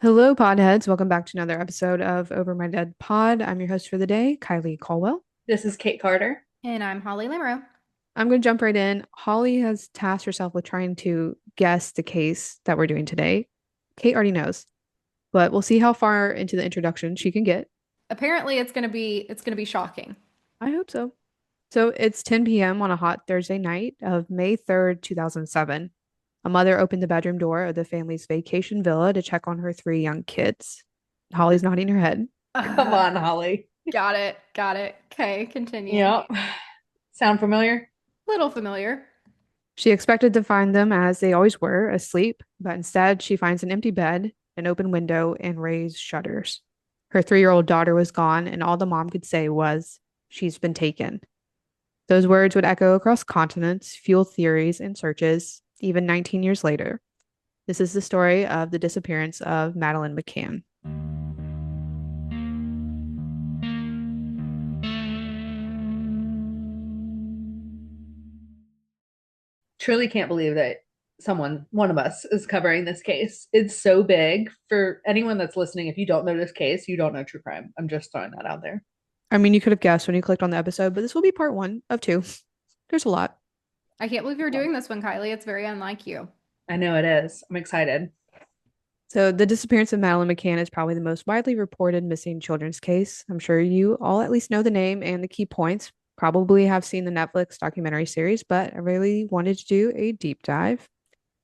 Hello, podheads. Welcome back to another episode of Over My Dead Pod. I'm your host for the day, Kylie Caldwell. This is Kate Carter. And I'm Holly Limero. I'm going to jump right in. Holly has tasked herself with trying to guess the case that we're doing today. Kate already knows, but we'll see how far into the introduction she can get. Apparently it's gonna be shocking. I hope so. So it's 10 p.m. on a hot Thursday night of May 3rd, 2007. A mother opened the bedroom door of the family's vacation villa to check on her three young kids. Holly's nodding her head. Come on, Holly. Got it. Got it. Okay, continue. Yep. Sound familiar? Little familiar. She expected to find them as they always were, asleep, but instead she finds an empty bed, an open window, and raised shutters. Her 3-year-old daughter was gone, and all the mom could say was, "She's been taken." Those words would echo across continents, fuel theories and searches, even 19 years later. This is the story of the disappearance of Madeleine McCann. Truly can't believe that one of us, is covering this case. It's so big. For anyone that's listening, if you don't know this case, you don't know true crime. I'm just throwing that out there. I mean, you could have guessed when you clicked on the episode, but this will be part one of two. There's a lot. I can't believe you're doing this one, Kylie. It's very unlike you. I know it is. I'm excited. So, the disappearance of Madeleine McCann is probably the most widely reported missing children's case. I'm sure you all at least know the name and the key points, probably have seen the Netflix documentary series, but I really wanted to do a deep dive,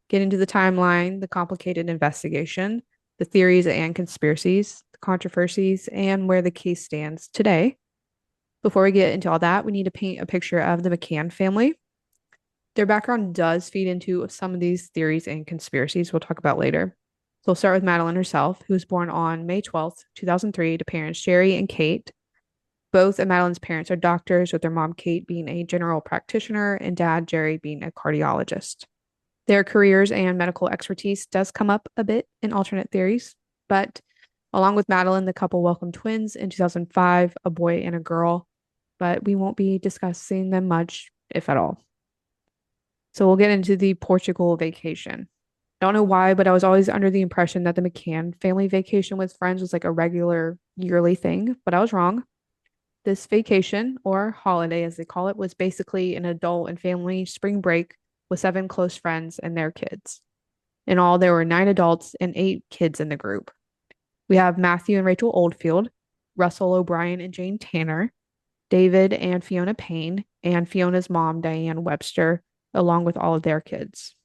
get into the timeline, the complicated investigation, the theories and conspiracies, the controversies, and where the case stands today. Before we get into all that, we need to paint a picture of the McCann family. Their background does feed into some of these theories and conspiracies we'll talk about later. So we'll start with Madeleine herself, who was born on May 12th, 2003, to parents Sherry and Kate. Both of Madeleine's parents are doctors, with their mom, Kate, being a general practitioner and dad, Jerry, being a cardiologist. Their careers and medical expertise does come up a bit in alternate theories, but along with Madeleine, the couple welcomed twins in 2005, a boy and a girl, but we won't be discussing them much, if at all. So we'll get into the Portugal vacation. I don't know why, but I was always under the impression that the McCann family vacation with friends was like a regular yearly thing, but I was wrong. This vacation, or holiday as they call it, was basically an adult and family spring break with 7 close friends and their kids. In all, there were 9 adults and 8 kids in the group. We have Matthew and Rachel Oldfield, Russell O'Brien and Jane Tanner, David and Fiona Payne, and Fiona's mom, Diane Webster, along with all of their kids.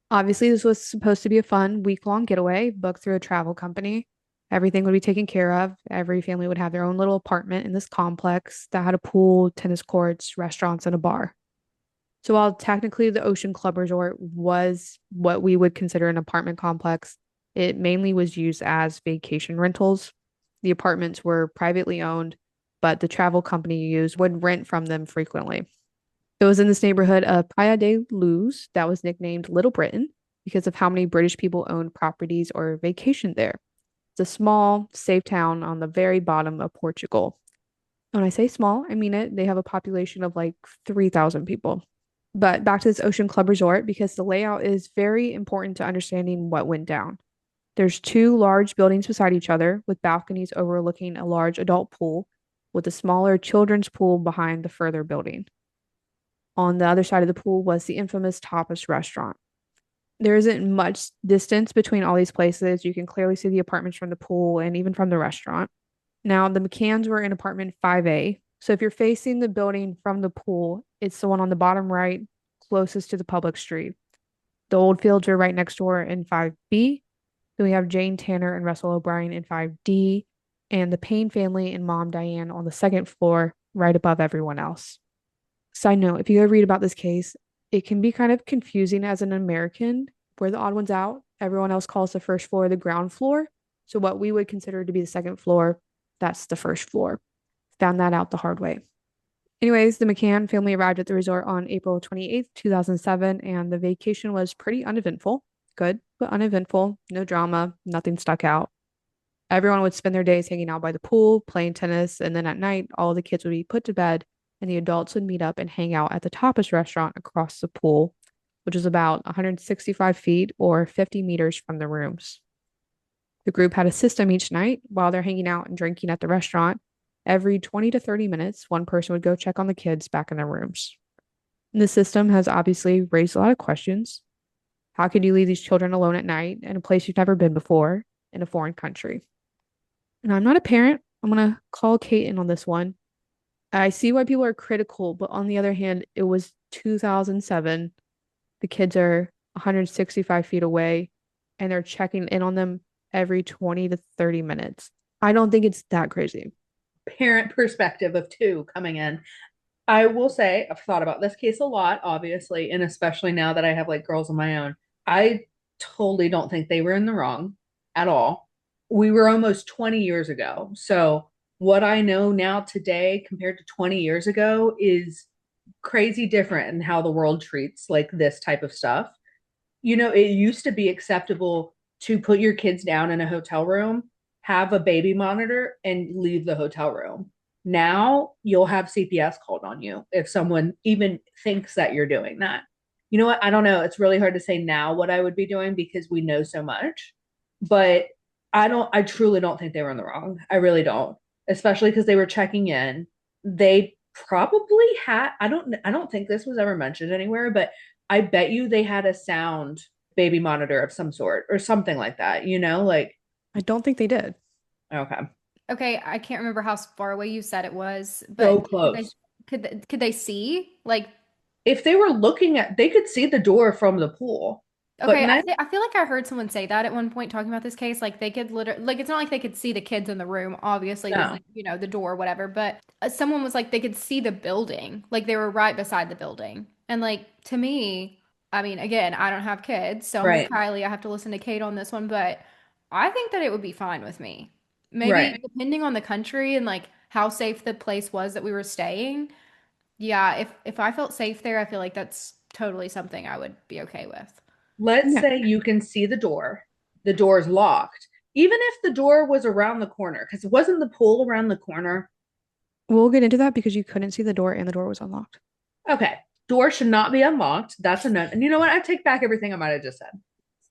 Obviously, this was supposed to be a fun week-long getaway booked through a travel company. Everything would be taken care of. Every family would have their own little apartment in this complex that had a pool, tennis courts, restaurants, and a bar. So while technically the Ocean Club Resort was what we would consider an apartment complex, it mainly was used as vacation rentals. The apartments were privately owned, but the travel company used would rent from them frequently. It was in this neighborhood of Praia da Luz that was nicknamed Little Britain because of how many British people owned properties or vacationed there. It's a small, safe town on the very bottom of Portugal. When I say small, I mean it. They have a population of like 3,000 people. But back to this Ocean Club Resort, because the layout is very important to understanding what went down. There's 2 large buildings beside each other with balconies overlooking a large adult pool, with a smaller children's pool behind the further building. On the other side of the pool was the infamous tapas restaurant. There isn't much distance between all these places. You can clearly see the apartments from the pool and even from the restaurant. Now, the McCanns were in apartment 5A. So if you're facing the building from the pool, it's the one on the bottom right, closest to the public street. The Oldfields are right next door in 5B. Then we have Jane Tanner and Russell O'Brien in 5D, and the Payne family and mom Diane on the second floor, right above everyone else. Side note, if you go read about this case, it can be kind of confusing as an American. We're the odd ones out. Everyone else calls the first floor the ground floor. So what we would consider to be the second floor, that's the first floor. Found that out the hard way. Anyways, the McCann family arrived at the resort on April 28th, 2007, and the vacation was pretty uneventful. Good, but uneventful. No drama, nothing stuck out. Everyone would spend their days hanging out by the pool, playing tennis, and then at night, all the kids would be put to bed and the adults would meet up and hang out at the tapas restaurant across the pool, which is about 165 feet or 50 meters from the rooms. The group had a system each night while they're hanging out and drinking at the restaurant. Every 20 to 30 minutes, one person would go check on the kids back in their rooms. And the system has obviously raised a lot of questions. How could you leave these children alone at night in a place you've never been before in a foreign country? And I'm not a parent. I'm going to call Kate in on this one. I see why people are critical, but on the other hand, it was 2007. The kids are 165 feet away and they're checking in on them every 20 to 30 minutes. I don't think it's that crazy. Parent perspective of two coming in. I will say I've thought about this case a lot, obviously, and especially now that I have like girls of my own. I totally don't think they were in the wrong at all. We were almost 20 years ago. So what I know now today compared to 20 years ago is crazy different in how the world treats like this type of stuff. You know, it used to be acceptable to put your kids down in a hotel room, have a baby monitor, and leave the hotel room. Now you'll have CPS called on you if someone even thinks that you're doing that. You know what? I don't know. It's really hard to say now what I would be doing because we know so much. But I truly don't think they were in the wrong. I really don't. Especially because they were checking in. They probably had, I don't think this was ever mentioned anywhere, but I bet you they had a sound baby monitor of some sort or something like that, you know, like I don't think they did. okay. Okay, I can't remember how far away you said it was, So but close. could they see? Like, If they were looking at, they could see the door from the pool, okay, couldn't they? I feel like I heard someone say that at one point talking about this case. Like they could literally, like it's not like they could see the kids in the room, obviously with No. the door, whatever. But someone was like they could see the building, like they were right beside the building. And like to me, I mean, again, I don't have kids, so I'm with Right. Kylie. I have to listen to Kate on this one, but I think that it would be fine with me. Maybe Right. depending on the country and like how safe the place was that we were staying. Yeah, if I felt safe there, I feel like that's totally something I would be okay with. Let's Yeah. say you can see the door is locked. Even if the door was around the corner, because it wasn't the pool around the corner. We'll get into that because you couldn't see the door and the door was unlocked. Okay. Door should not be unlocked. That's a no. And you know what? I take back everything I might have just said.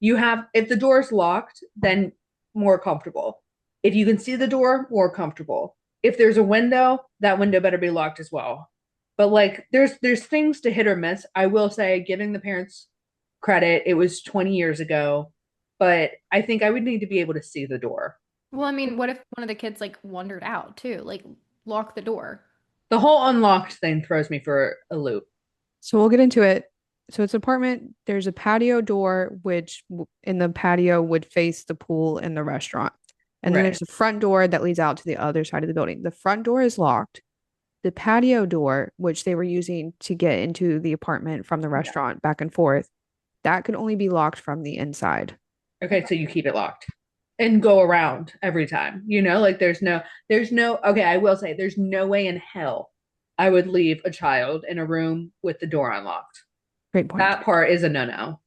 You have, if the door is locked, then more comfortable. If you can see the door, more comfortable. If there's a window, that window better be locked as well. But like there's things to hit or miss. I will say, giving the parents credit, it was 20 years ago, but I think I would need to be able to see the door. Well, I mean, what if one of the kids like wandered out too? Like lock the door. The whole unlocked thing throws me for a loop. So we'll get into it. So it's an apartment. There's a patio door, which in the patio would face the pool and the restaurant. And then Right. there's a front door that leads out to the other side of the building. The front door is locked. The patio door, which they were using to get into the apartment from the Yeah. restaurant back and forth, that could only be locked from the inside. Okay, so you keep it locked and go around every time. You know, like there's no, okay, I will say there's no way in hell I would leave a child in a room with the door unlocked. Great point. That part is a no-no.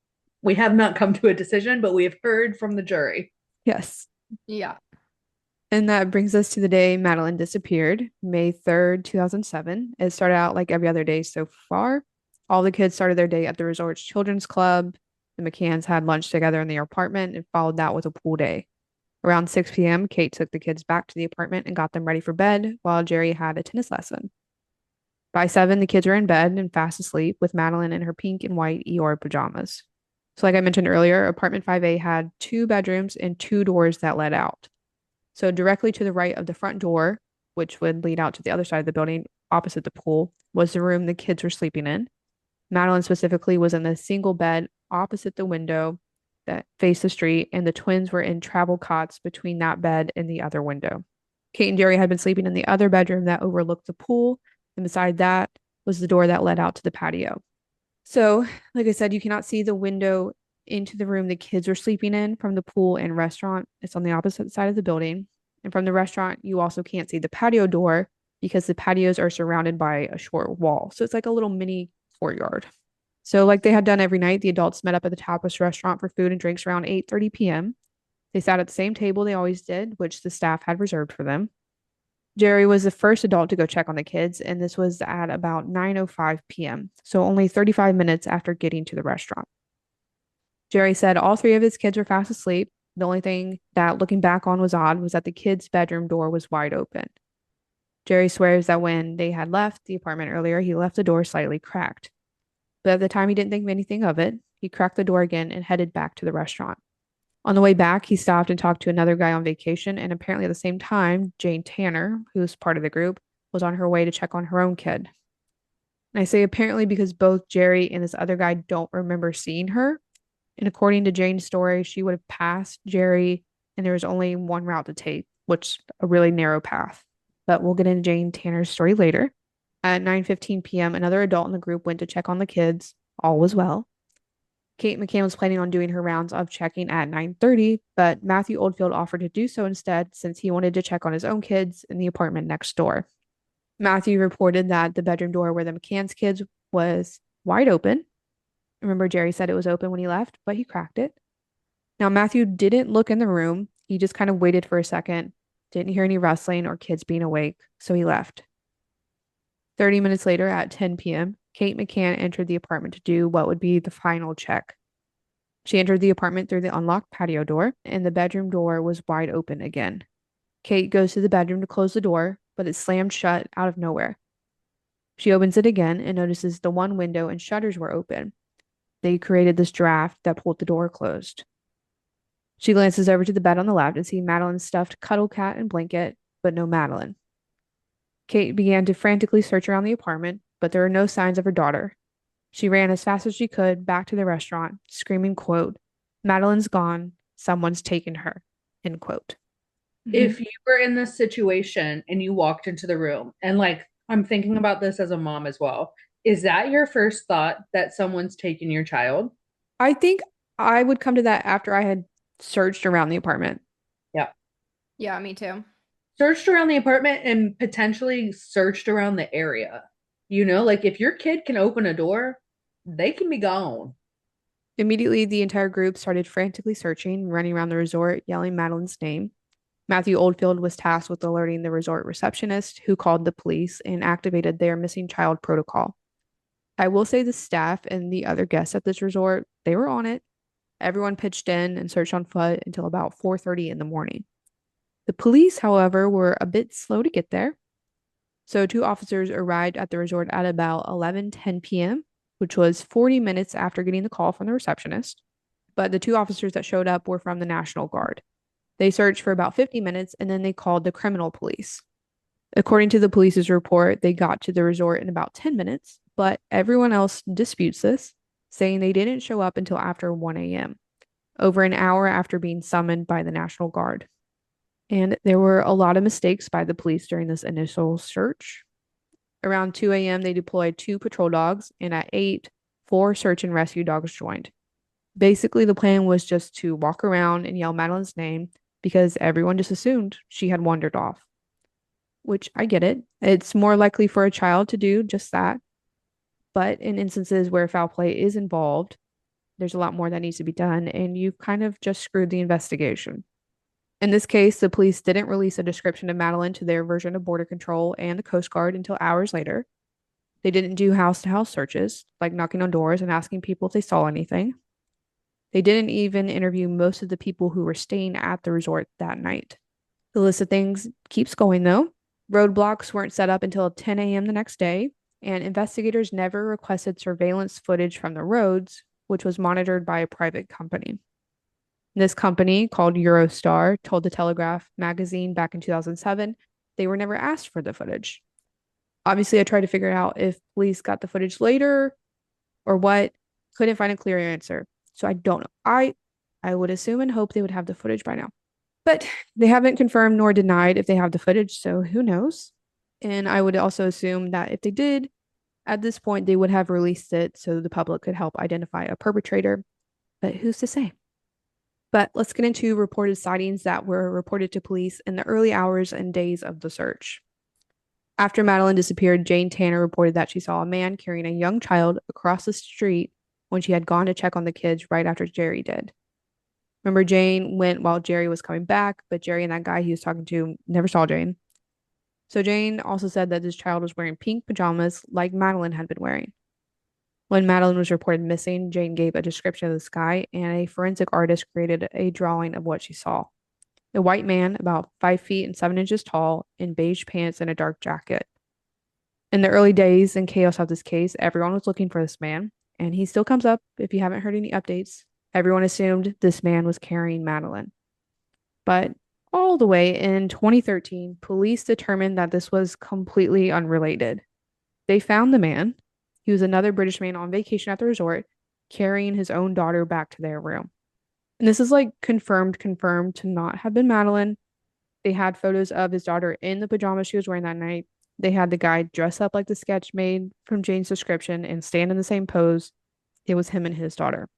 We have not come to a decision, but we have heard from the jury. Yes. Yeah. And that brings us to the day Madeleine disappeared, May 3rd, 2007. It started out like every other day so far. All the kids started their day at the resort's children's club. The McCanns had lunch together in their apartment and followed that with a pool day. Around 6 p.m., Kate took the kids back to the apartment and got them ready for bed while Jerry had a tennis lesson. By 7, the kids were in bed and fast asleep with Madeleine in her pink and white Eeyore pajamas. So, like I mentioned earlier, apartment 5A had 2 bedrooms and 2 doors that led out. So directly to the right of the front door, which would lead out to the other side of the building opposite the pool, was the room the kids were sleeping in. Madeleine specifically was in the single bed opposite the window that faced the street, and the twins were in travel cots between that bed and the other window. Kate and Jerry had been sleeping in the other bedroom that overlooked the pool, and beside that was the door that led out to the patio. So, like I said, you cannot see the window into the room the kids were sleeping in from the pool and restaurant. It's on the opposite side of the building. And from the restaurant, you also can't see the patio door because the patios are surrounded by a short wall. So it's like a little mini courtyard. So, like they had done every night, the adults met up at the Tapas restaurant for food and drinks around 8:30 p.m. They sat at the same table they always did, which the staff had reserved for them. Jerry was the first adult to go check on the kids, and this was at about 9:05 p.m., so only 35 minutes after getting to the restaurant. Jerry said all 3 of his kids were fast asleep, The only thing that looking back on was odd was that the kids' bedroom door was wide open. Jerry swears that when they had left the apartment earlier, he left the door slightly cracked. But at the time, he didn't think anything of it. He cracked the door again and headed back to the restaurant. On the way back, he stopped and talked to another guy on vacation, and apparently at the same time, Jane Tanner, who's part of the group, was on her way to check on her own kid. And I say apparently because both Jerry and this other guy don't remember seeing her. And according to Jane's story, she would have passed Jerry, and there was only one route to take, which a really narrow path. But we'll get into Jane Tanner's story later. At 9:15 p.m., another adult in the group went to check on the kids. All was well. Kate McCann was planning on doing her rounds of checking at 9:30, but Matthew Oldfield offered to do so instead since he wanted to check on his own kids in the apartment next door. Matthew reported that the bedroom door where the McCann's kids was wide open. Remember, Jerry said it was open when he left, but he cracked it. Now, Matthew didn't look in the room. He just kind of waited for a second, didn't hear any rustling or kids being awake, so he left. 30 minutes later, at 10 p.m., Kate McCann entered the apartment to do what would be the final check. She entered the apartment through the unlocked patio door, and the bedroom door was wide open again. Kate goes to the bedroom to close the door, but it's slammed shut out of nowhere. She opens it again and notices the one window and shutters were open. They created this draft that pulled the door closed. She glances over to the bed on the left and sees Madeleine's stuffed cuddle cat and blanket, but no Madeleine. Kate began to frantically search around the apartment, but there were no signs of her daughter. She ran as fast as she could back to the restaurant, screaming, quote, "Madeleine's gone. Someone's taken her," end quote. If you were in this situation and you walked into the room, and like, I'm thinking about this as a mom as well, is that your first thought that someone's taking your child? I think I would come to that after I had searched around the apartment. Yeah. Yeah, me too. Searched around the apartment and potentially searched around the area. You know, like if your kid can open a door, they can be gone. Immediately, the entire group started frantically searching, running around the resort, yelling Madeleine's name. Matthew Oldfield was tasked with alerting the resort receptionist, who called the police and activated their missing child protocol. I will say the staff and the other guests at this resort, they were on it. Everyone pitched in and searched on foot until about 4:30 in the morning. The police, however, were a bit slow to get there. So two officers arrived at the resort at about 11:10 p.m., which was 40 minutes after getting the call from the receptionist. But the two officers that showed up were from the National Guard. They searched for about 50 minutes and then they called the criminal police. According to the police's report, they got to the resort in about 10 minutes, but everyone else disputes this, saying they didn't show up until after 1 a.m., over an hour after being summoned by the National Guard. And there were a lot of mistakes by the police during this initial search. Around 2 a.m., they deployed 2 patrol dogs, and at 8, 4 search and rescue dogs joined. Basically, the plan was just to walk around and yell Madeleine's name because everyone just assumed she had wandered off. Which I get it. It's more likely for a child to do just that. But in instances where foul play is involved, there's a lot more that needs to be done, and you've kind of just screwed the investigation. In this case, the police didn't release a description of Madeleine to their version of Border Control and the Coast Guard until hours later. They didn't do house-to-house searches, like knocking on doors and asking people if they saw anything. They didn't even interview most of the people who were staying at the resort that night. The list of things keeps going, though. Roadblocks weren't set up until 10 a.m. the next day, and investigators never requested surveillance footage from the roads, which was monitored by a private company. This company, called Eurostar, told the Telegraph magazine back in 2007 they were never asked for the footage. Obviously, I tried to figure out if police got the footage later or what. Couldn't find a clear answer. So I don't know. I would assume and hope they would have the footage by now. But they haven't confirmed nor denied if they have the footage, so who knows? And I would also assume that if they did, at this point, they would have released it so the public could help identify a perpetrator. But who's to say? But let's get into reported sightings that were reported to police in the early hours and days of the search. After Madeleine disappeared, Jane Tanner reported that she saw a man carrying a young child across the street when she had gone to check on the kids right after Jerry did. Remember, Jane went while Jerry was coming back, but Jerry and that guy he was talking to never saw Jane. So Jane also said that this child was wearing pink pajamas like Madeleine had been wearing. When Madeline was reported missing, Jane gave a description of the sky, and a forensic artist created a drawing of what she saw. A white man, about 5 feet and 7 inches tall, in beige pants and a dark jacket. In the early days and chaos of this case, everyone was looking for this man, and he still comes up if you haven't heard any updates. Everyone assumed this man was carrying Madeline. But all the way in 2013, police determined that this was completely unrelated. They found the man. He was another British man on vacation at the resort, carrying his own daughter back to their room. And this is like confirmed to not have been Madeline. They had photos of his daughter in the pajamas she was wearing that night. They had the guy dress up like the sketch made from Jane's description and stand in the same pose. It was him and his daughter.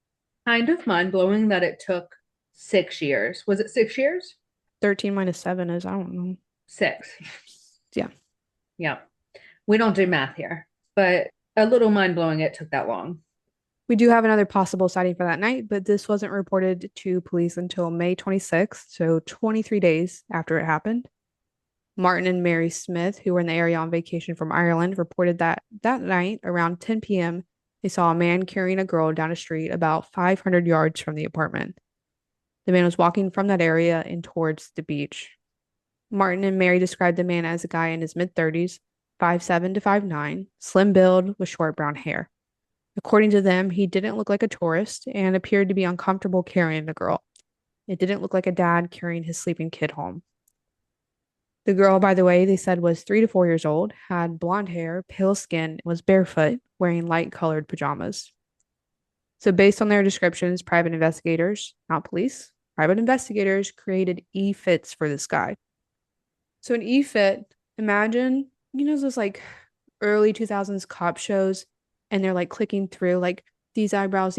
Kind of mind blowing that it took 6 years. Was it 6 years? 13 minus 7 is, I don't know. 6. Yeah. Yeah. We don't do math here, but a little mind blowing it took that long. We do have another possible sighting for that night, but this wasn't reported to police until May 26th, so 23 days after it happened. Martin and Mary Smith, who were in the area on vacation from Ireland, reported that that night, around 10 p.m., they saw a man carrying a girl down a street about 500 yards from the apartment. The man was walking from that area and towards the beach. Martin and Mary described the man as a guy in his mid-30s, 5'7" to 5'9", slim build with short brown hair. According to them, he didn't look like a tourist and appeared to be uncomfortable carrying the girl. It didn't look like a dad carrying his sleeping kid home. The girl, by the way, they said was 3 to 4 years old, had blonde hair, pale skin, and was barefoot, wearing light-colored pajamas. So based on their descriptions, private investigators, not police, private investigators created e-fits for this guy. So an e-fit, imagine, those like early 2000s cop shows, and they're like clicking through like these eyebrows,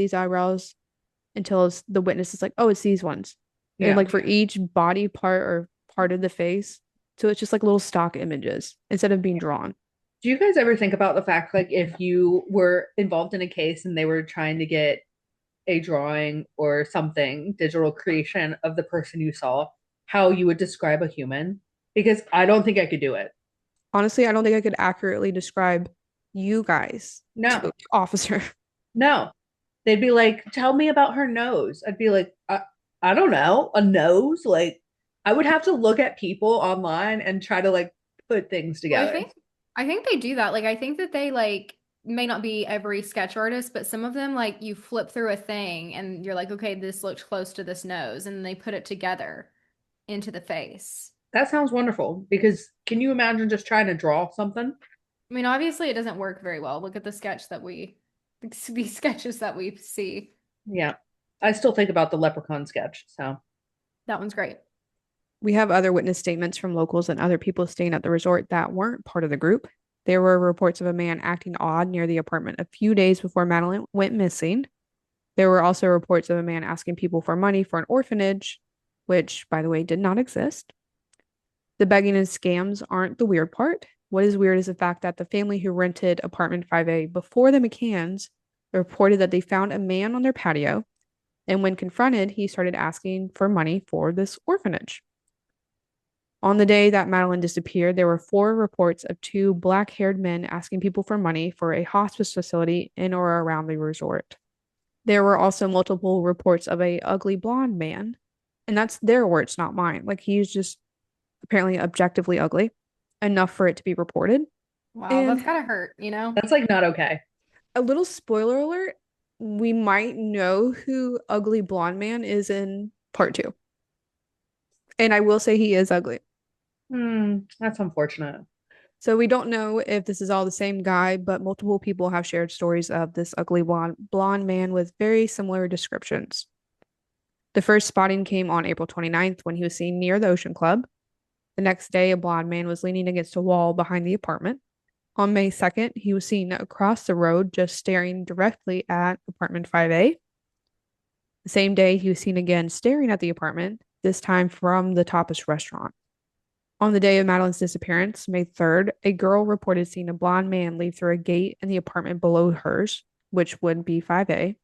until the witness is like, oh, it's these ones. And like for each body part or part of the face. So it's just like little stock images instead of being drawn. Do you guys ever think about the fact, like, if you were involved in a case and they were trying to get a drawing or something, digital creation of the person you saw, how you would describe a human? Because I don't think I could do it. Honestly, I don't think I could accurately describe you guys to No, an officer. no. They'd be like, tell me about her nose. I'd be like, I don't know, a nose? Like, I would have to look at people online and try to like put things Well, together. I think they do that. Like I think that they like may not be every sketch artist, but some of them like you flip through a thing and you're like, okay, this looks close to this nose, and they put it together into the face. That sounds wonderful because can you imagine just trying to draw something? I mean, obviously it doesn't work very well. Look at these sketches that we see. Yeah. I still think about the leprechaun sketch. So, That one's great. We have other witness statements from locals and other people staying at the resort that weren't part of the group. There were reports of a man acting odd near the apartment a few days before Madeline went missing. There were also reports of a man asking people for money for an orphanage, which, by the way, did not exist. The begging and scams aren't the weird part. What is weird is the fact that the family who rented apartment 5A before the McCanns reported that they found a man on their patio, and when confronted, he started asking for money for this orphanage. On the day that Madeline disappeared, there were 4 reports of 2 black-haired men asking people for money for a hospice facility in or around the resort. There were also multiple reports of a ugly blonde man, and that's their words, not mine. Like he's just apparently objectively ugly, enough for it to be reported. Wow, And that's gotta hurt, you know? that's like not okay. a little spoiler alert, we might know who ugly blonde man is in part 2. And I will say he is ugly. That's unfortunate. So we don't know if this is all the same guy, but multiple people have shared stories of this ugly blonde man with very similar descriptions. The first spotting came on April 29th when he was seen near the Ocean Club. The next day, a blonde man was leaning against a wall behind the apartment. On May 2nd, he was seen across the road just staring directly at apartment 5A. The same day, he was seen again staring at the apartment, this time from the Tapas restaurant. On the day of Madeline's disappearance, May 3rd, a girl reported seeing a blonde man leave through a gate in the apartment below hers, which would be 5A.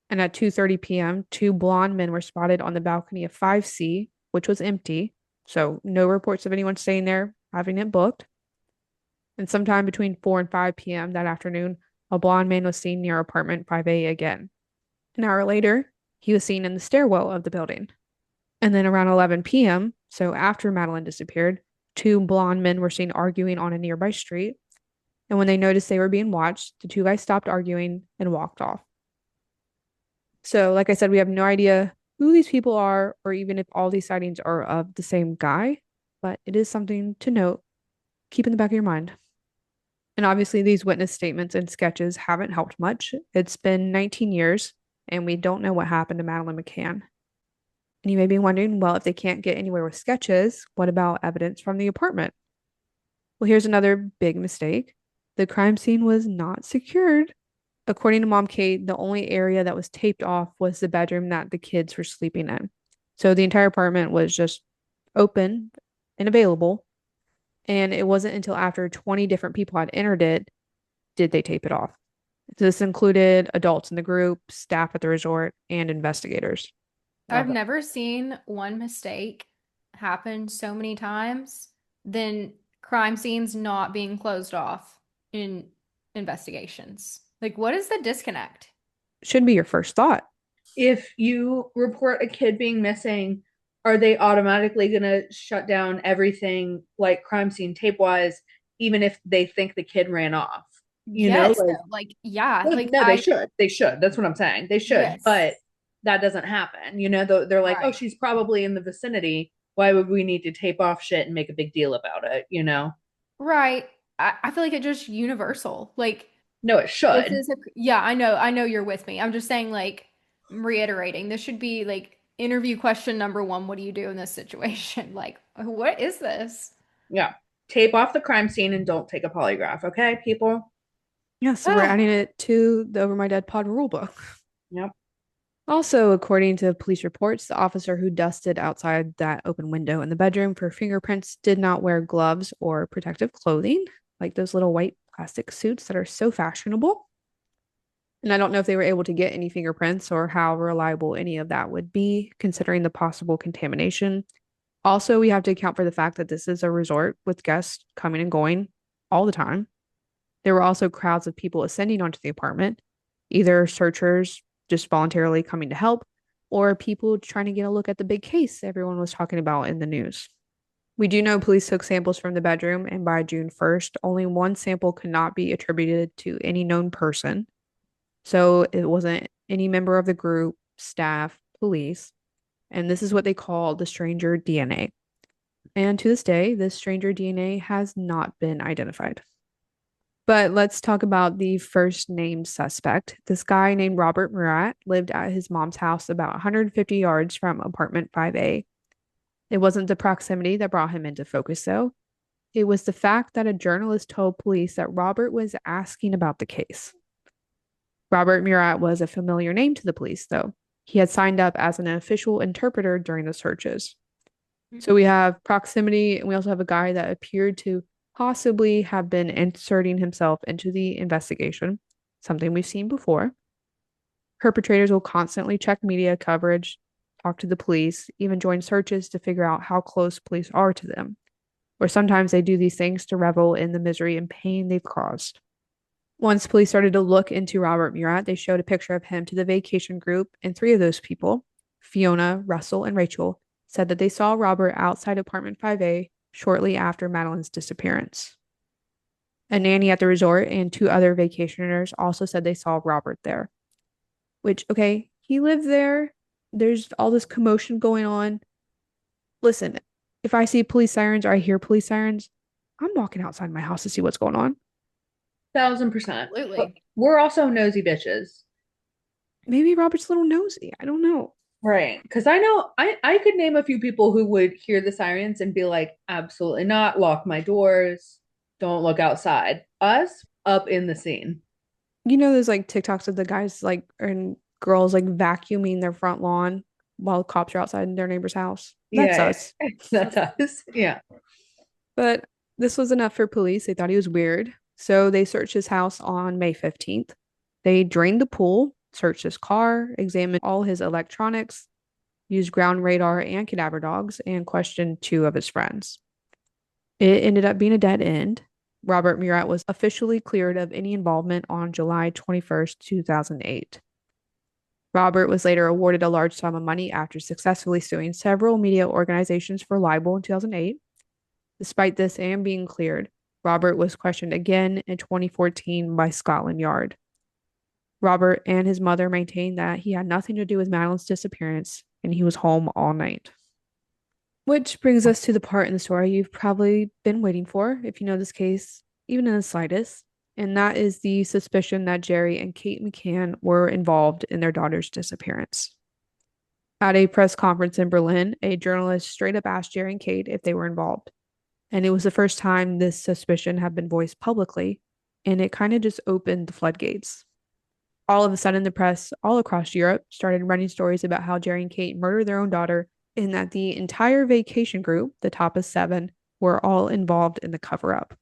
And at 2:30 p.m., 2 blonde men were spotted on the balcony of 5C, which was empty. So no reports of anyone staying there, having it booked. And sometime between 4 and 5 p.m. that afternoon, a blonde man was seen near apartment 5A again. An hour later, he was seen in the stairwell of the building. And then around 11 p.m., so after Madeleine disappeared, two blonde men were seen arguing on a nearby street. And when they noticed they were being watched, the two guys stopped arguing and walked off. So, like I said, we have no idea who these people are or even if all these sightings are of the same guy, but it is something to note. Keep in the back of your mind. And obviously, these witness statements and sketches haven't helped much. It's been 19 years, and we don't know what happened to Madeleine McCann. And you may be wondering, well, if they can't get anywhere with sketches, what about evidence from the apartment? Well, here's another big mistake. The crime scene was not secured. According to Mom Kate, the only area that was taped off was the bedroom that the kids were sleeping in. So the entire apartment was just open and available. And it wasn't until after 20 different people had entered it did they tape it off. This included adults in the group, staff at the resort, and investigators. I've Love that. never seen one mistake happen so many times than crime scenes not being closed off in investigations. Like, what is the disconnect? Should be your first thought. If you report a kid being missing, are they automatically going to shut down everything like crime scene tape wise, even if they think the kid ran off? You know, Yes, though. Like, yeah, like no, they should. They should. That's what I'm saying. They should. yes, But that doesn't happen. You know, they're like, oh, right, she's probably in the vicinity. Why would we need to tape off shit and make a big deal about it? You know? right. I feel like it's just universal. Like, No, it this should. is yeah, I know you're with me. I'm just saying, like, I'm reiterating, this should be like interview question number one. What do you do in this situation? Like, what is this? Yeah. Tape off the crime scene and don't take a polygraph. Okay, people? Yes, we're Ah, adding it to the Over My Dead Pod rulebook. Yep. Also, according to police reports, the officer who dusted outside that open window in the bedroom for fingerprints did not wear gloves or protective clothing, like those little white plastic suits that are so fashionable. And I don't know if they were able to get any fingerprints or how reliable any of that would be, considering the possible contamination. Also, we have to account for the fact that this is a resort with guests coming and going all the time. There were also crowds of people ascending onto the apartment, either searchers just voluntarily coming to help, or people trying to get a look at the big case everyone was talking about in the news. We do know police took samples from the bedroom, and by June 1st, only one sample could not be attributed to any known person. So it wasn't any member of the group, staff, police. And this is what they call the stranger DNA. And to this day, this stranger DNA has not been identified. But let's talk about the first named suspect. This guy named Robert Murat lived at his mom's house about 150 yards from apartment 5A. It wasn't the proximity that brought him into focus, though. It was the fact that a journalist told police that Robert was asking about the case. Robert Murat was a familiar name to the police, though. He had signed up as an official interpreter during the searches. So we have proximity, and we also have a guy that appeared to possibly have been inserting himself into the investigation, something we've seen before. Perpetrators will constantly check media coverage, talk to the police, even join searches to figure out how close police are to them. Or sometimes they do these things to revel in the misery and pain they've caused. Once police started to look into Robert Murat, they showed a picture of him to the vacation group, and three of those people, Fiona, Russell, and Rachel, said that they saw Robert outside apartment 5A shortly after Madeleine's disappearance. A nanny at the resort and two other vacationers also said they saw Robert there. Which, okay, he lived there. There's all this commotion going on. Listen, if I see police sirens or I hear police sirens, I'm walking outside my house to see what's going on. 1000%. But absolutely. we're also nosy bitches. Maybe Robert's a little nosy. I don't know. Right. Because I know I could name a few people who would hear the sirens and be like, absolutely not, lock my doors, don't look outside. Us up in the scene. You know, there's like TikToks of the guys like and girls like vacuuming their front lawn while cops are outside in their neighbor's house. That's Yeah, us. that's us. Yeah. But this was enough for police. They thought he was weird. So they searched his house on May 15th. They drained the pool, searched his car, examined all his electronics, used ground radar and cadaver dogs, and questioned two of his friends. It ended up being a dead end. Robert Murat was officially cleared of any involvement on July 21st, 2008. Robert was later awarded a large sum of money after successfully suing several media organizations for libel in 2008. Despite this and being cleared, Robert was questioned again in 2014 by Scotland Yard. Robert and his mother maintained that he had nothing to do with Madeleine's disappearance and he was home all night. Which brings us to the part in the story you've probably been waiting for, if you know this case, even in the slightest, and that is the suspicion that Jerry and Kate McCann were involved in their daughter's disappearance. At a press conference in Berlin, a journalist straight up asked Jerry and Kate if they were involved. And it was the first time this suspicion had been voiced publicly, and it kind of just opened the floodgates. All of a sudden, the press all across Europe started running stories about how Jerry and Kate murdered their own daughter, and that the entire vacation group, the top of 7, were all involved in the cover up.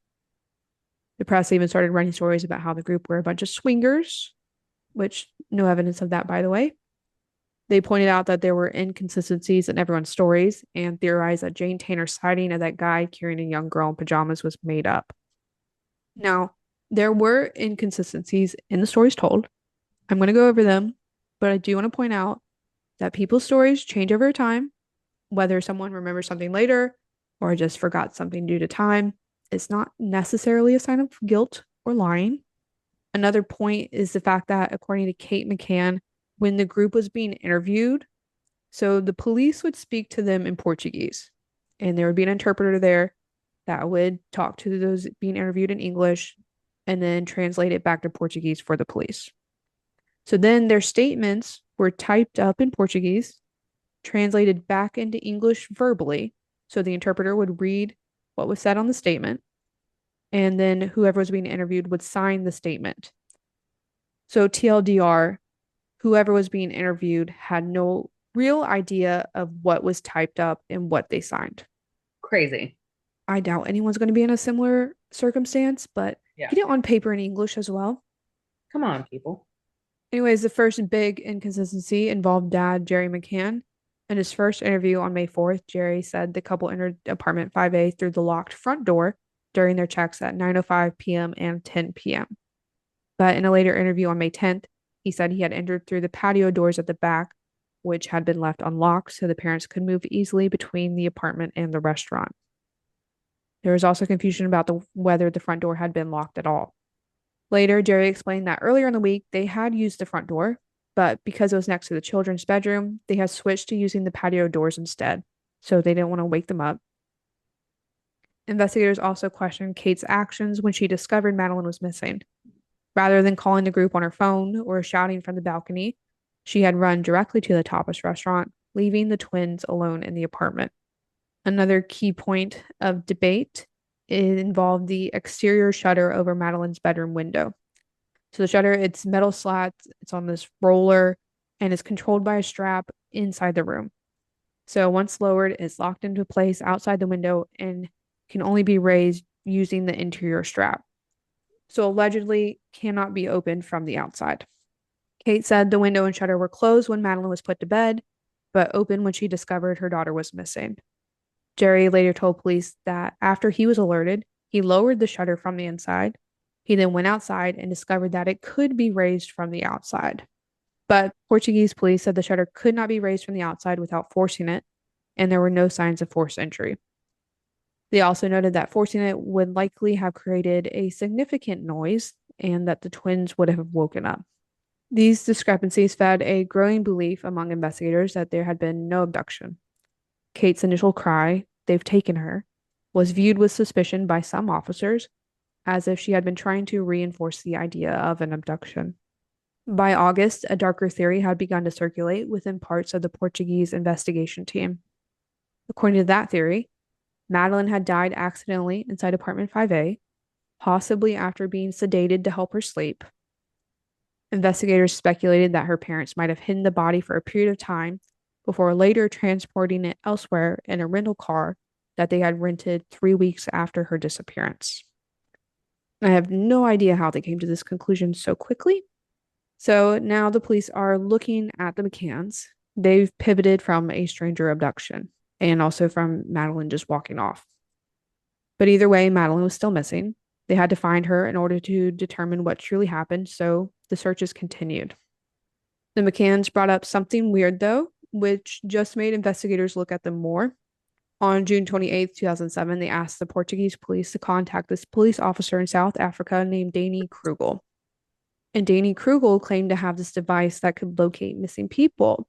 The press even started running stories about how the group were a bunch of swingers, which no evidence of that, by the way. They pointed out that there were inconsistencies in everyone's stories and theorized that Jane Tanner's sighting of that guy carrying a young girl in pajamas was made up. Now, there were inconsistencies in the stories told. I'm going to go over them, but I do want to point out that people's stories change over time. Whether someone remembers something later or just forgot something due to time, it's not necessarily a sign of guilt or lying. Another point is the fact that, according to Kate McCann, when the group was being interviewed, so the police would speak to them in Portuguese, and there would be an interpreter there that would talk to those being interviewed in English and then translate it back to Portuguese for the police. So then their statements were typed up in Portuguese, translated back into English verbally. So the interpreter would read what was said on the statement, and then whoever was being interviewed would sign the statement. So TLDR, whoever was being interviewed had no real idea of what was typed up and what they signed. Crazy. I doubt anyone's going to be in a similar circumstance, but get it on paper in English as well. Come on, people. Anyways, the first big inconsistency involved dad, Jerry McCann. In his first interview on May 4th, Jerry said the couple entered apartment 5A through the locked front door during their checks at 9:05 p.m. and 10 p.m. But in a later interview on May 10th, he said he had entered through the patio doors at the back, which had been left unlocked so the parents could move easily between the apartment and the restaurant. There was also confusion about whether the front door had been locked at all. Later, Jerry explained that earlier in the week, they had used the front door, but because it was next to the children's bedroom, they had switched to using the patio doors instead, so they didn't want to wake them up. Investigators also questioned Kate's actions when she discovered Madeleine was missing. Rather than calling the group on her phone or shouting from the balcony, she had run directly to the Tapas restaurant, leaving the twins alone in the apartment. Another key point of debate involved the exterior shutter over Madeleine's bedroom window. So the shutter, it's metal slats, it's on this roller, and is controlled by a strap inside the room. So once lowered, it's locked into place outside the window and can only be raised using the interior strap. So allegedly cannot be opened from the outside. Kate said the window and shutter were closed when Madeleine was put to bed, but open when she discovered her daughter was missing. Jerry later told police that after he was alerted, he lowered the shutter from the inside. He then went outside and discovered that it could be raised from the outside. But Portuguese police said the shutter could not be raised from the outside without forcing it, and there were no signs of forced entry. They also noted that forcing it would likely have created a significant noise and that the twins would have woken up. These discrepancies fed a growing belief among investigators that there had been no abduction. Kate's initial cry, "They've taken her," was viewed with suspicion by some officers, as if she had been trying to reinforce the idea of an abduction. By August, a darker theory had begun to circulate within parts of the Portuguese investigation team. According to that theory, Madeleine had died accidentally inside apartment 5A, possibly after being sedated to help her sleep. Investigators speculated that her parents might have hidden the body for a period of time before later transporting it elsewhere in a rental car that they had rented 3 weeks after her disappearance. I have no idea how they came to this conclusion so quickly. So now the police are looking at the McCanns. They've pivoted from a stranger abduction and also from Madeleine just walking off. But either way, Madeleine was still missing. They had to find her in order to determine what truly happened, so the searches continued. The McCanns brought up something weird, though, which just made investigators look at them more. On June 28th, 2007, they asked the Portuguese police to contact this police officer in South Africa named Danny Krugel. And Danny Krugel claimed to have this device that could locate missing people.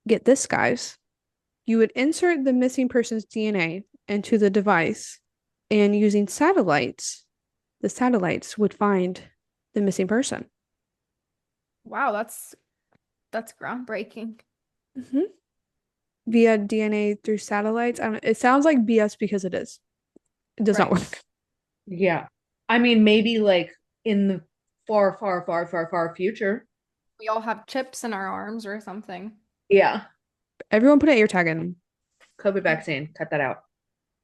Get this, guys. You would insert the missing person's DNA into the device, and using satellites, the satellites would find the missing person. Wow, that's groundbreaking. Mm-hmm. Via DNA through satellites. I don't know. It sounds like BS because it is. It does not Right. work. Yeah. I mean, maybe like in the far, far, far, far, far future. We all have chips in our arms or something. Yeah. Everyone put an ear tag in. COVID vaccine. Cut that out.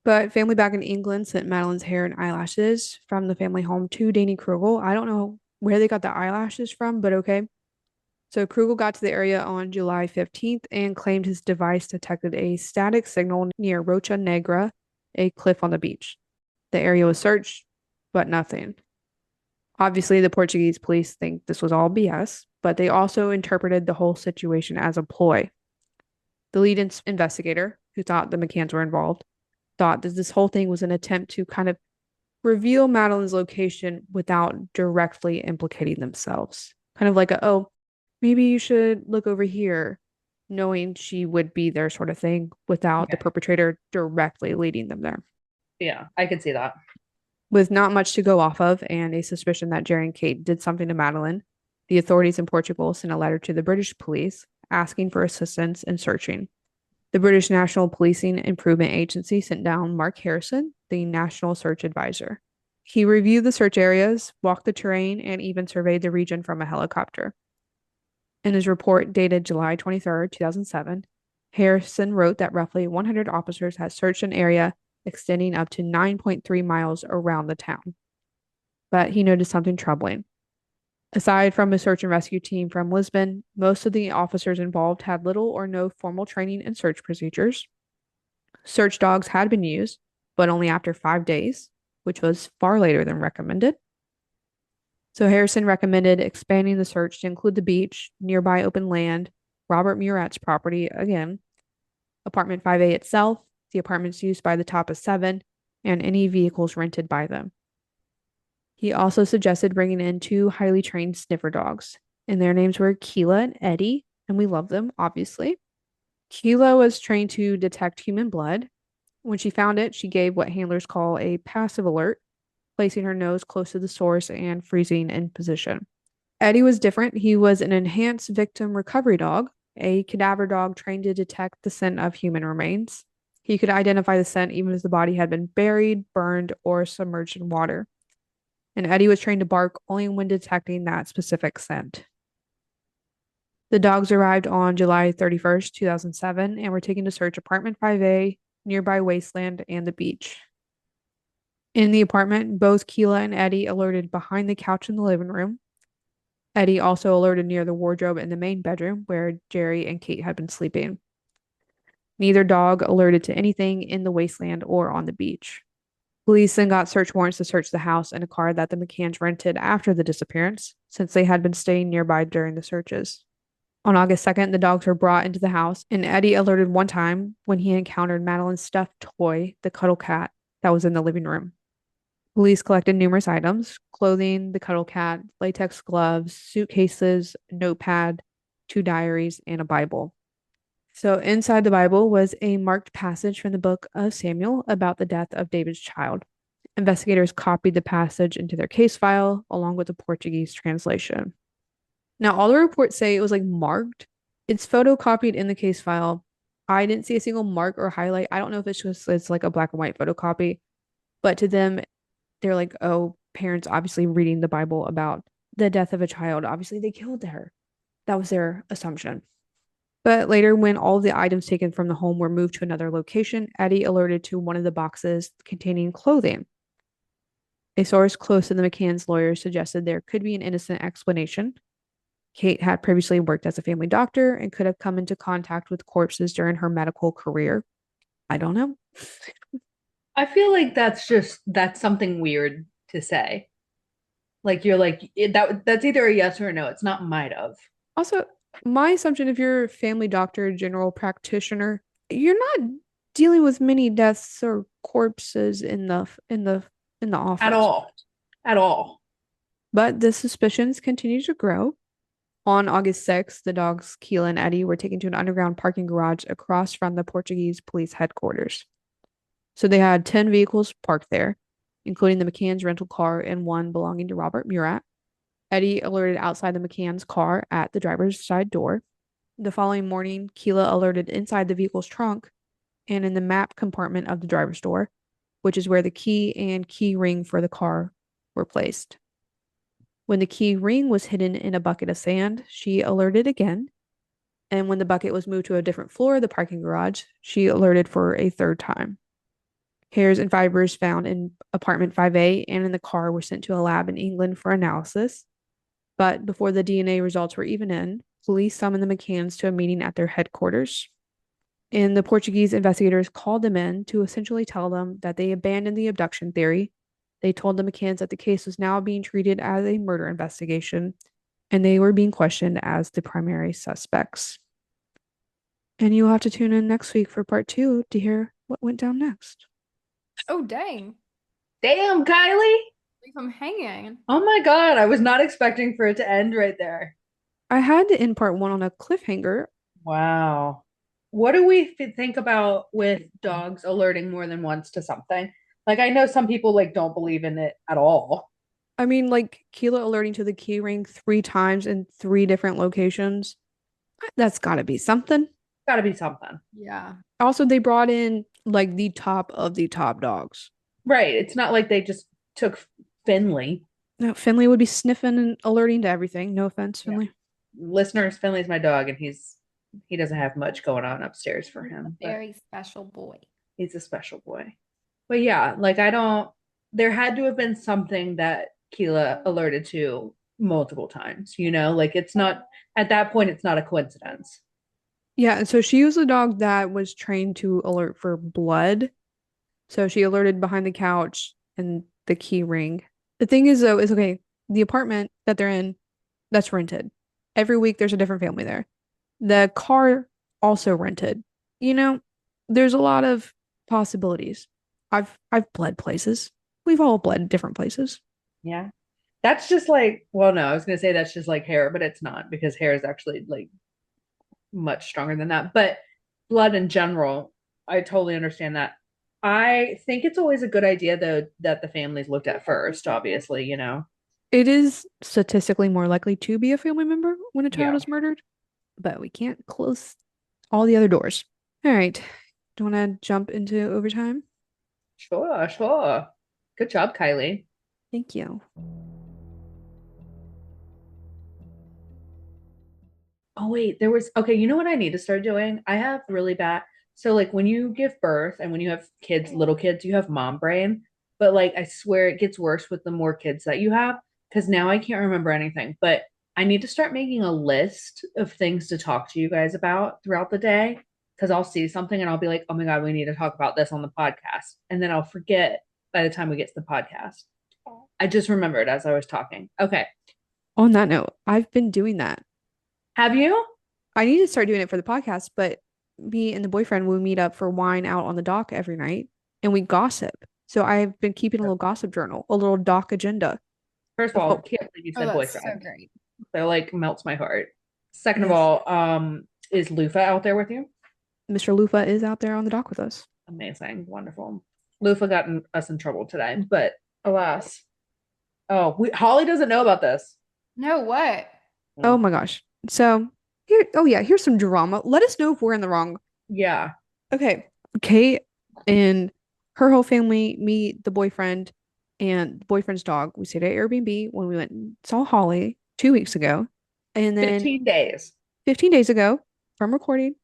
But family back in England sent Madeleine's hair and eyelashes from the family home to Danny Krugel. I don't know where they got the eyelashes from, but okay. So Krugel got to the area on July 15th and claimed his device detected a static signal near Rocha Negra, a cliff on the beach. The area was searched, but nothing. Obviously, the Portuguese police think this was all BS, but they also interpreted the whole situation as a ploy. The lead investigator, who thought the McCanns were involved, thought that this whole thing was an attempt to kind of reveal Madeleine's location without directly implicating themselves. Kind of like oh, maybe you should look over here, knowing she would be there, sort of thing, without the Yeah. perpetrator directly leading them there. Yeah. I can see that. With not much to go off of and a suspicion that Jerry and Kate did something to Madeleine, the authorities in Portugal sent a letter to the British police asking for assistance in searching. The British National Policing Improvement Agency sent down Mark Harrison, the National Search Advisor. He reviewed the search areas, walked the terrain, and even surveyed the region from a helicopter. In his report dated July 23rd, 2007, Harrison wrote that roughly 100 officers had searched an area extending up to 9.3 miles around the town. But he noticed something troubling. Aside from a search and rescue team from Lisbon, most of the officers involved had little or no formal training in search procedures. Search dogs had been used, but only after 5 days, which was far later than recommended. So Harrison recommended expanding the search to include the beach, nearby open land, Robert Murat's property again, apartment 5A itself, the apartments used by the top of seven, and any vehicles rented by them. He also suggested bringing in two highly trained sniffer dogs, and their names were Keela and Eddie, and we love them, obviously. Keela was trained to detect human blood. When she found it, she gave what handlers call a passive alert, placing her nose close to the source and freezing in position. Eddie was different. He was an enhanced victim recovery dog, a cadaver dog trained to detect the scent of human remains. He could identify the scent even if the body had been buried, burned, or submerged in water. And Eddie was trained to bark only when detecting that specific scent. The dogs arrived on July 31st, 2007, and were taken to search apartment 5A, nearby wasteland, and the beach. In the apartment, both Keela and Eddie alerted behind the couch in the living room. Eddie also alerted near the wardrobe in the main bedroom where Jerry and Kate had been sleeping. Neither dog alerted to anything in the wasteland or on the beach. Police then got search warrants to search the house and a car that the McCanns rented after the disappearance, since they had been staying nearby during the searches. On August 2nd, the dogs were brought into the house, and Eddie alerted one time when he encountered Madeleine's stuffed toy, the cuddle cat, that was in the living room. Police collected numerous items: clothing, the cuddle cat, latex gloves, suitcases, a notepad, two diaries, and a Bible. So inside the Bible was a marked passage from the book of Samuel about the death of David's child. Investigators copied the passage into their case file along with the Portuguese translation. Now, all the reports say it was like marked. It's photocopied in the case file. I didn't see a single mark or highlight. I don't know if it's like a black and white photocopy, but to them, they're like, oh, parents obviously reading the Bible about the death of a child. Obviously, they killed her. That was their assumption. But later, when all of the items taken from the home were moved to another location, Eddie alerted to one of the boxes containing clothing. A source close to the McCann's lawyers suggested there could be an innocent explanation. Kate had previously worked as a family doctor and could have come into contact with corpses during her medical career. I don't know. I feel like that's something weird. to say. Like you're like that's either a yes or a no. It's not might have. Also, my assumption if you're a family doctor, general practitioner, you're not dealing with many deaths or corpses in the At office. all. At all. But the suspicions continue to grow. On August 6th, the dogs Keela and Eddie were taken to an underground parking garage across from the Portuguese police headquarters. So they had 10 vehicles parked there, including the McCann's rental car and one belonging to Robert Murat. Eddie alerted outside the McCann's car at the driver's side door. The following morning, Keela alerted inside the vehicle's trunk and in the map compartment of the driver's door, which is where the key and key ring for the car were placed. When the key ring was hidden in a bucket of sand, she alerted again. And when the bucket was moved to a different floor of the parking garage, she alerted for a third time. Hairs and fibers found in apartment 5A and in the car were sent to a lab in England for analysis. But before the DNA results were even in, police summoned the McCanns to a meeting at their headquarters. And the Portuguese investigators called them in to essentially tell them that they abandoned the abduction theory. They told the McCanns that the case was now being treated as a murder investigation, and they were being questioned as the primary suspects. And you'll have to tune in next week for part 2 to hear what went down next. Oh, dang. Damn, Kylie. Leave them hanging. Oh my God. I was not expecting for it to end right there. I had to end part 1 on a cliffhanger. Wow. What do we think about with dogs alerting more than once to something? Like I know some people like don't believe in it at all. I mean, like Keela alerting to the key ring 3 times in 3 different locations. That's got to be something. Got to be something. Yeah. Also, they brought in like the top of the top dogs. Right. It's not like they just took Finley. No, Finley would be sniffing and alerting to everything. No offense, Yeah. Finley. Listeners, Finley's my dog and he doesn't have much going on upstairs for him. Very special boy. He's a special boy. But yeah, like I don't there had to have been something that Keela alerted to multiple times, you know? Like it's not at that point it's not a coincidence. Yeah, and so she was a dog that was trained to alert for blood. So she alerted behind the couch and the key ring. The thing is, though, is okay, the apartment that they're in, that's rented. Every week there's a different family there. The car also rented. You know, there's a lot of possibilities. I've bled places. We've all bled different places. Yeah. That's just like, well, no, I was gonna say that's just like hair, but it's not because hair is actually like much stronger than that. But blood in general, I totally understand that. I think it's always a good idea though that the families looked at first, obviously, you know. It is statistically more likely to be a family member when a child Yeah. is murdered, but we can't close all the other doors. All right. Do you want to jump into overtime? Sure, sure. Good job, Kylie. Thank you. Oh wait, there was okay, you know what I need to start doing? I have really bad so like when you give birth and when you have kids, little kids, you have mom brain, but like I swear it gets worse with the more kids that you have because now I can't remember anything. But I need to start making a list of things to talk to you guys about throughout the day because I'll see something and I'll be like, "Oh my God, we need to talk about this on the podcast." And then I'll forget by the time we get to the podcast. I just remembered as I was talking. Okay. On that note, I've been doing that. Have you? I need to start doing it for the podcast, but me and the boyfriend will meet up for wine out on the dock every night and we gossip. So I've been keeping a little gossip journal, a little dock agenda. First of all, can't believe you Oh, said that's so boyfriend. great. That like melts my heart. Second of Yes. all, is Lufa out there with you? Mr. Lufa is out there on the dock with us. Amazing, wonderful. Lufa got us in trouble today, but alas. Oh, Holly doesn't know about this. No, what? Oh my gosh. So here, oh yeah, here's some drama. Let us know if we're in the wrong. Yeah. Okay. Kate and her whole family, me, the boyfriend, and the boyfriend's dog. We stayed at Airbnb when we went and saw Holly 2 weeks ago. And then 15 days. 15 days ago from recording,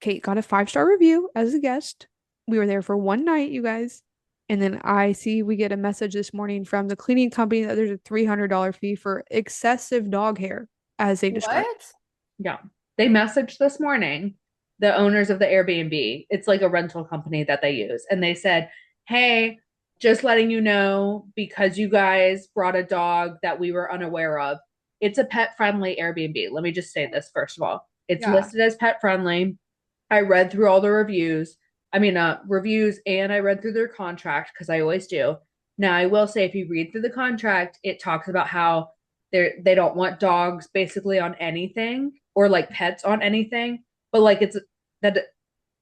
Kate got a 5-star review as a guest. We were there for one night, you guys. And then I see we get a message this morning from the cleaning company that there's a $300 fee for excessive dog hair, as they described. What? Yeah. They messaged this morning, the owners of the Airbnb. It's like a rental company that they use. And they said, hey, just letting you know because you guys brought a dog that we were unaware of. It's a pet friendly Airbnb. Let me just say this first of all. It's Yeah. listed as pet friendly. I read through all the reviews. I mean, reviews, and I read through their contract because I always do. Now, I will say, if you read through the contract, it talks about how they don't want dogs basically on anything or like pets on anything. But like it's that,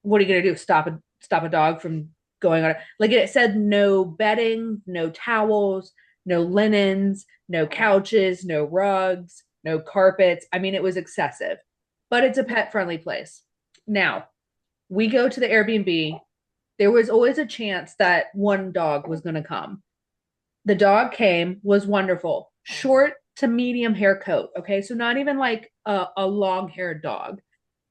what are you gonna do? Stop a dog from going on it? Like it said, no bedding, no towels, no linens, no couches, no rugs, no carpets. I mean, it was excessive, but it's a pet friendly place. Now, we go to the Airbnb. There was always a chance that one dog was going to come. The dog came, was wonderful, short to medium hair coat. Okay. So, not even like a long haired dog.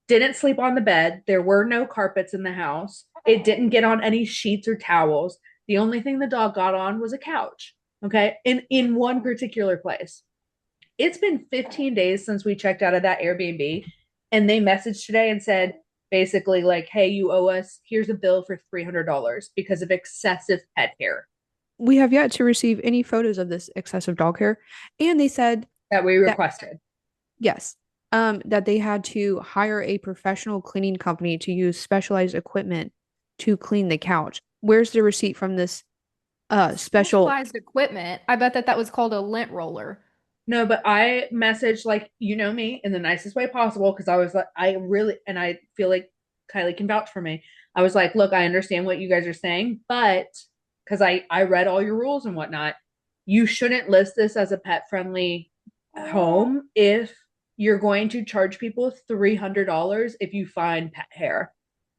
Didn't sleep on the bed. There were no carpets in the house. It didn't get on any sheets or towels. The only thing the dog got on was a couch. Okay. In one particular place. It's been 15 days since we checked out of that Airbnb, and they messaged today and said basically like, "Hey, you owe us. Here's a bill for $300 because of excessive pet hair We have yet to receive any photos of this excessive dog hair. And they said that we that, requested." yes, that they had to hire a professional cleaning company to use specialized equipment to clean the couch. Where's the receipt from this special? Specialized equipment. I bet that that was called a lint roller. No, but I messaged like, you know me, in the nicest way possible because I was like, I really, and I feel like Kylie can vouch for me. I was like, look, I understand what you guys are saying, but because I read all your rules and whatnot, you shouldn't list this as a pet friendly home if you're going to charge people $300 if you find pet hair.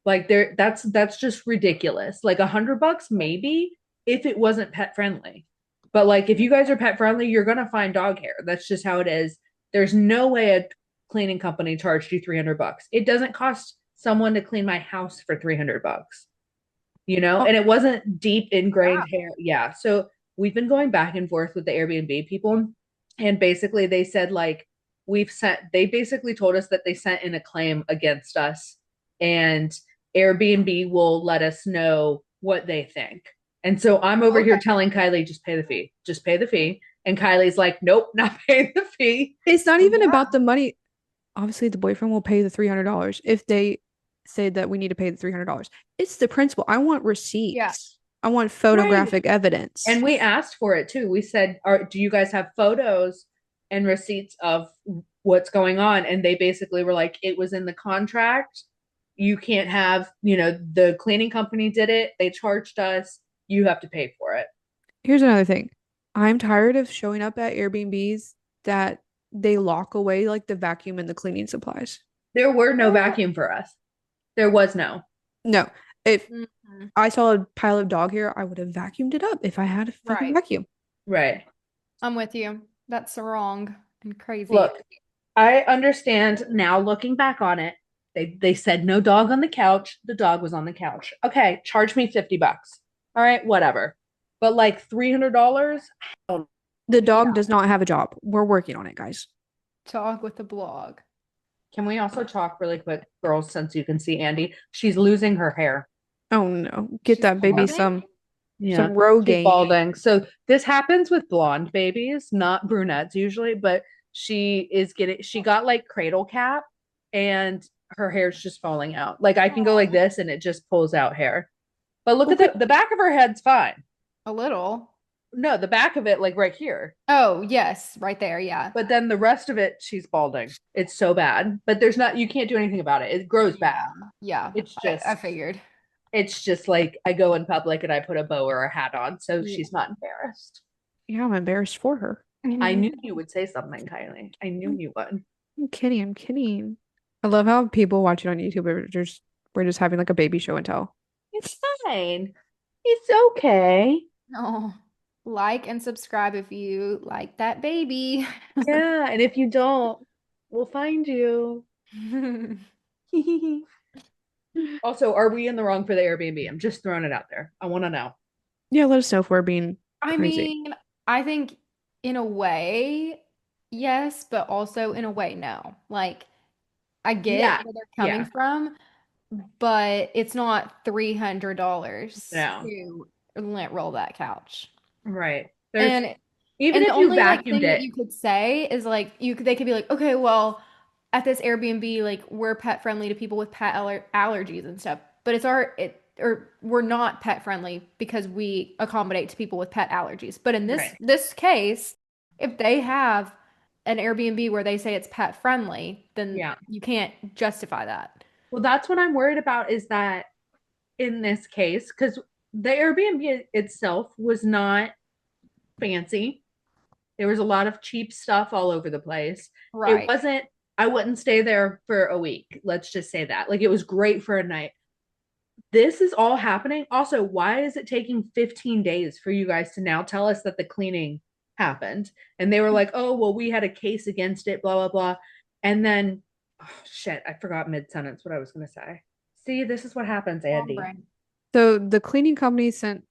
Like there, that's just ridiculous. Like $100 maybe if it wasn't pet friendly. But like if you guys are pet friendly, you're gonna find dog hair. That's just how it is. There's no way a cleaning company charged you $300. It doesn't cost someone to clean my house for $300, you know? Oh, And it wasn't deep Wow. ingrained hair. Yeah. So we've been going back and forth with the Airbnb people. And basically they said like they basically told us that they sent in a claim against us and Airbnb will let us know what they think. And so I'm over here Okay. telling Kylie, just pay the fee, just pay the fee. And Kylie's like, nope, not paying the fee. it's not And even Yeah. about the money. Obviously, the boyfriend will pay the $300 if they say that we need to pay the $300. It's the principal. I want Yeah. receipts. I want right. photographic evidence. And we asked for it too. We said, do you guys have photos and receipts of what's going on? And they basically were like, it was in the contract. You can't have, the cleaning company did it. They charged us. You have to pay for it. Here's another thing. I'm tired of showing up at Airbnbs that they lock away like the vacuum and the cleaning supplies. There were no vacuum for us. There was no. No, if Mhm. I saw a pile of dog hair, I would have vacuumed it up if I had a fucking Right. vacuum. Right. I'm with you. That's wrong and crazy. Look, I understand now looking back on it. They said no dog on the couch. The dog was on the couch. Okay, charge me $50. All right, whatever. But like $300? The dog Yeah. does not have a job. We're working on it, guys. Talk with the blog. Can we also talk really quick, girls, since you can see Andy? She's losing her hair. Oh no. Get She's that baby balding? Yeah, some she's Rogaine. balding. So this happens with blonde babies, not brunettes usually, but she got like cradle cap and her hair's just falling out. Like I can go like Oh, this and it just pulls out hair. But look Well, at the back of her head's fine. a little. No, the back of it, like right here. Oh, yes, right there. Yeah. But then the rest of it, she's balding. It's so bad. But you can't do anything about it. It grows Yeah. back. Yeah. It's I just, figured. it's just like I go in public and I put a bow or a hat on, so Yeah. she's not embarrassed. yeah, I'm embarrassed for her. I knew you would say something, Kylie. I knew you would. I'm kidding. I'm kidding. I love how people watch it on YouTube. We're just having like a baby show and tell. It's fine. It's okay. Oh, like and subscribe if you like that baby. Yeah, and if you don't, we'll find you. Also, are we in the wrong for the Airbnb? I'm just throwing it out there. I want to know. Yeah, let us know if we're being I crazy. mean, I think in a way, yes, but also in a way, no. Like, I get Yeah, where they're coming yeah, from, but it's not $300 no. to let roll that couch. Right. There's And even and the if you only like vacuumed thing that it, you could say is like they could be like, okay, well, at this Airbnb, like we're pet friendly to people with pet allergies and stuff. But or we're not pet friendly because we accommodate to people with pet allergies. But in right. this case, if they have an Airbnb where they say it's pet friendly, then Yeah. you can't justify that. Well, that's what I'm worried about is that in this case, because the Airbnb itself was not fancy. There was a lot of cheap stuff all over the place. It Right. wasn't, I wouldn't stay there for a week. Let's just say that. Like it was great for a night. This is all happening. Also, why is it taking 15 days for you guys to now tell us that the cleaning happened? And they were like, oh, well, we had a case against it, blah, blah, blah. And then, oh, shit, I forgot mid sentence what I was going to say. See, this is what happens, Mom Andy. brain. So the cleaning company sent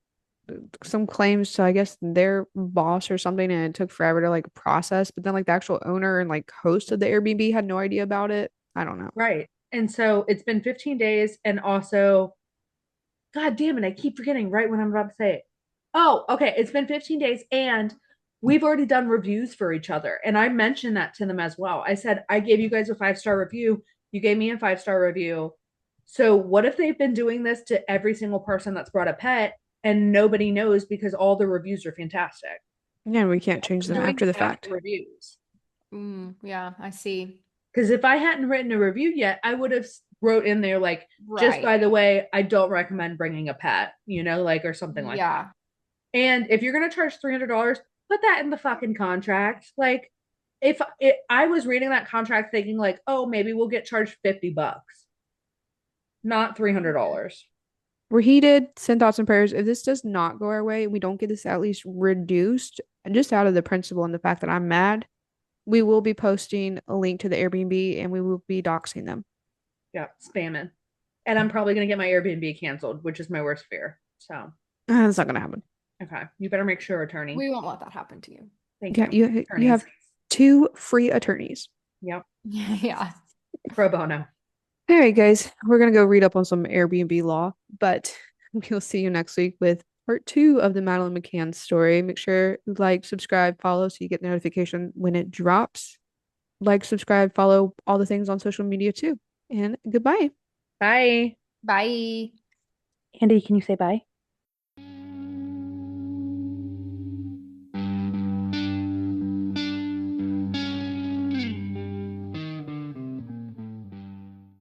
some claims to, I guess, their boss or something, and it took forever to like process. But then like the actual owner and like host of the Airbnb had no idea about it. I don't know. Right. And so it's been 15 days. And also, God damn it, I keep forgetting right when I'm about to say it. Oh, okay. It's been 15 days and we've already done reviews for each other. And I mentioned that to them as well. I said, I gave you guys a 5-star review. You gave me a 5-star review. So what if they've been doing this to every single person that's brought a pet and nobody knows because all the reviews are fantastic? Yeah, we can't change them Doing after the after fact. reviews. Yeah, I see. Because if I hadn't written a review yet, I would have wrote in there like, just Right. by the way, I don't recommend bringing a pet, like, or something like that. Yeah. And if you're gonna charge $300, put that in the fucking contract. Like, I was reading that contract thinking like, oh, maybe we'll get charged $50, not $300. We're heated, send thoughts and prayers. If this does not go our way, we don't get this at least reduced, just out of the principle and the fact that I'm mad, we will be posting a link to the Airbnb and we will be doxing them. Yeah, spamming. And I'm probably gonna get my Airbnb canceled, which is my worst fear. So, That's not gonna happen. okay, you better make sure, attorney. We won't let that happen to you. Thank Yeah, you, you attorneys. have 2 free attorneys. Yep, Yeah. pro bono. All right, guys, we're gonna go read up on some Airbnb law, but we'll see you next week with part 2 of the Madeleine McCann story. Make sure you like, subscribe, follow so you get notification when it drops. Like, subscribe, follow all the things on social media too. And goodbye. Bye. Bye. Andy, can you say bye?